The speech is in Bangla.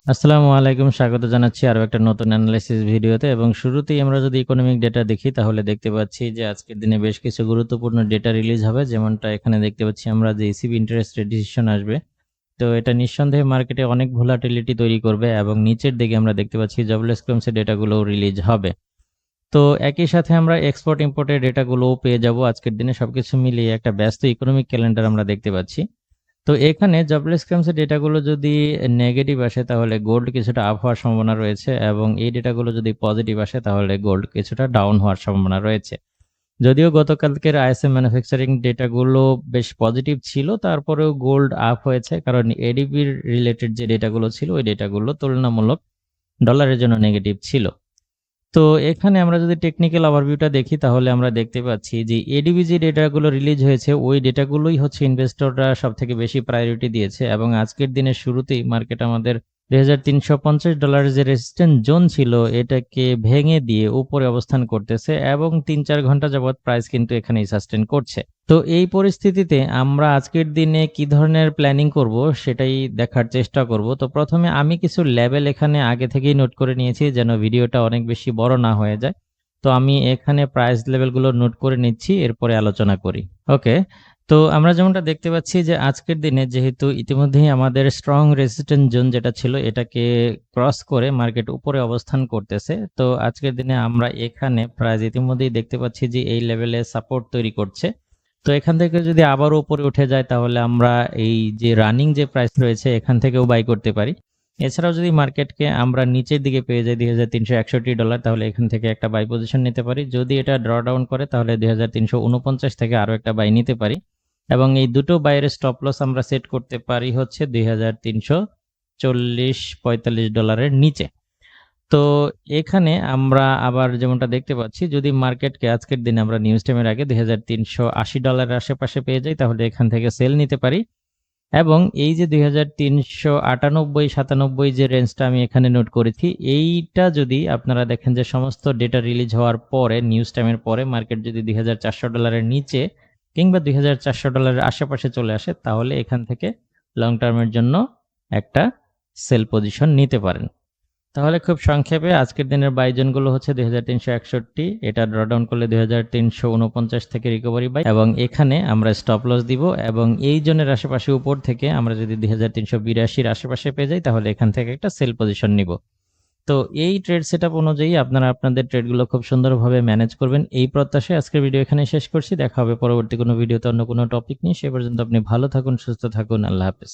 আসসালামু আলাইকুম। স্বাগত জানাচ্ছি আরো একটা নতুন অ্যানালাইসিস ভিডিওতে এবং শুরুতেই আমরা যদি ইকোনমিক ডেটা দেখি তাহলে দেখতে পাচ্ছি যে আজকের দিনে বেশ কিছু গুরুত্বপূর্ণ ডেটা রিলিজ হবে। যেমনটা এখানে দেখতে পাচ্ছি আমরা যে ইসিবি ইন্টারেস্ট রেট ডিসিশন আসবে। তো এটা নিঃসন্দেহে মার্কেটে অনেক ভোলাটিলিটি তৈরি করবে এবং নিচের দিকে আমরা দেখতে পাচ্ছি জবলেস ক্লেমসের ডেটাগুলোও রিলিজ হবে। তো একই সাথে আমরা এক্সপোর্ট ইম্পোর্টের ডেটাগুলোও পেয়ে যাব আজকের দিনে। সবকিছু মিলিয়ে একটা ব্যস্ত ইকোনমিক ক্যালেন্ডার আমরা দেখতে পাচ্ছি। তো এখানে জবলেস ক্লেমসের ডেটাগুলো যদি নেগেটিভ আসে তাহলে গোল্ড কিছুটা আপ হওয়ার সম্ভাবনা রয়েছে এবং এই ডেটাগুলো যদি পজিটিভ আসে তাহলে গোল্ড কিছুটা ডাউন হওয়ার সম্ভাবনা রয়েছে। যদিও গতকালকের আইএসএম ম্যানুফ্যাকচারিং ডেটাগুলো বেশ পজিটিভ ছিল, তারপরেও গোল্ড আপ হয়েছে কারণ এডিপির রিলেটেড যে ডেটাগুলো ছিল ওই ডেটাগুলো তুলনামূলক ডলারের জন্য নেগেটিভ ছিল। তো এখানে আমরা যদি টেকনিক্যাল ওভারভিউটা দেখি তাহলে আমরা দেখতে পাচ্ছি যে এডিবি যে ডেটাগুলো রিলিজ হয়েছে ওই ডেটাগুলোই হচ্ছে ইনভেস্টররা সবথেকে বেশি প্রায়োরিটি দিয়েছে এবং আজকের দিনের শুরুতেই মার্কেট আমাদের $2350 যে রেজিস্ট্যান্স জোন ছিল এটাকে ভেঙে দিয়ে উপরে অবস্থান করতেছে এবং ৩-৪ ঘন্টা যাবত প্রাইস কিন্তু এখানেই সাস্টেন করছে। তো এই পরিস্থিতিতে আমরা আজকের দিনে কি ধরনের প্ল্যানিং করব সেটাই দেখার চেষ্টা করব। তো প্রথমে আমি কিছু লেভেল এখানে আগে থেকেই নোট করে নিয়েছি যেন ভিডিওটা অনেক বেশি বড় না হয়ে যায়। তো আমি এখানে প্রাইস লেভেলগুলো নোট করে নিচ্ছি, এরপরে আলোচনা করি। ওকে। তো আমরা যেমনটা দেখতে পাচ্ছি যে আজকের দিনে যেহেতু ইতিমধ্যেই আমাদের স্ট্রং রেজিস্ট্যান্স জোন যেটা ছিল এটাকে ক্রস করে মার্কেট উপরে অবস্থান করতেছে। তো আজকের দিনে আমরা এখানে প্রাইস ইতিমধ্যেই দেখতে পাচ্ছি যে এই লেভেলে সাপোর্ট তৈরি করছে। তো এখান থেকে যদি আবারও উপরে উঠে যায় তাহলে আমরা এই যে রানিং যে প্রাইস রয়েছে এখান থেকেও বাই করতে পারি। এছাড়াও যদি মার্কেটকে আমরা নিচের দিকে পেয়ে যাই $2361 তাহলে এখান থেকে একটা বাই পজিশন নিতে পারি। যদি এটা ড্র ডাউন করে তাহলে 2349 থেকে আরো একটা বাই নিতে পারি এবং এই দুটো বাইয়ের স্টপ লস আমরা সেট করতে পারি হচ্ছে $2340-45 নিচে। তো এখানে আমরা আবার যেমনটা দেখতে পাচ্ছি যদি মার্কেটকে আজকের দিনে আমরা নিউজ টাইমের আগে $2380 আশেপাশে পেয়ে যাই তাহলে এখান থেকে সেল নিতে পারি এবং এই যে 2398-97 যে রেঞ্জটা আমি এখানে নোট করেছি এইটা যদি আপনারা দেখেন যে সমস্ত ডেটা রিলিজ হওয়ার পরে নিউজ টাইমের পরে মার্কেট যদি $2400 নিচে কিংবা $2400 আশেপাশে চলে আসে তাহলে এখান থেকে লং টার্মের জন্য একটা সেল পজিশন নিতে পারেন। তাহলে খুব সংক্ষেপে আজকের দিনের বাই জোনগুলো হচ্ছে 2361, এটা ড্রডাউন করলে 2349 থেকে রিকভারি বাই এবং এখানে আমরা স্টপ লস দিব এবং এই জোনের আশেপাশে উপর থেকে আমরা যদি 2382 আশেপাশে পেয়ে যাই তাহলে এখান থেকে একটা সেল পজিশন নিব। তো এই ট্রেড সেটআপ অনুযায়ী আপনারা আপনাদের ট্রেডগুলো খুব সুন্দরভাবে ম্যানেজ করবেন এই প্রত্যাশায় আজকের ভিডিও এখানে শেষ করছি। দেখা হবে পরবর্তী কোনো ভিডিওতে অন্য কোনো টপিক নিয়ে। সে পর্যন্ত আপনি ভালো থাকুন, সুস্থ থাকুন। আল্লাহ হাফেজ।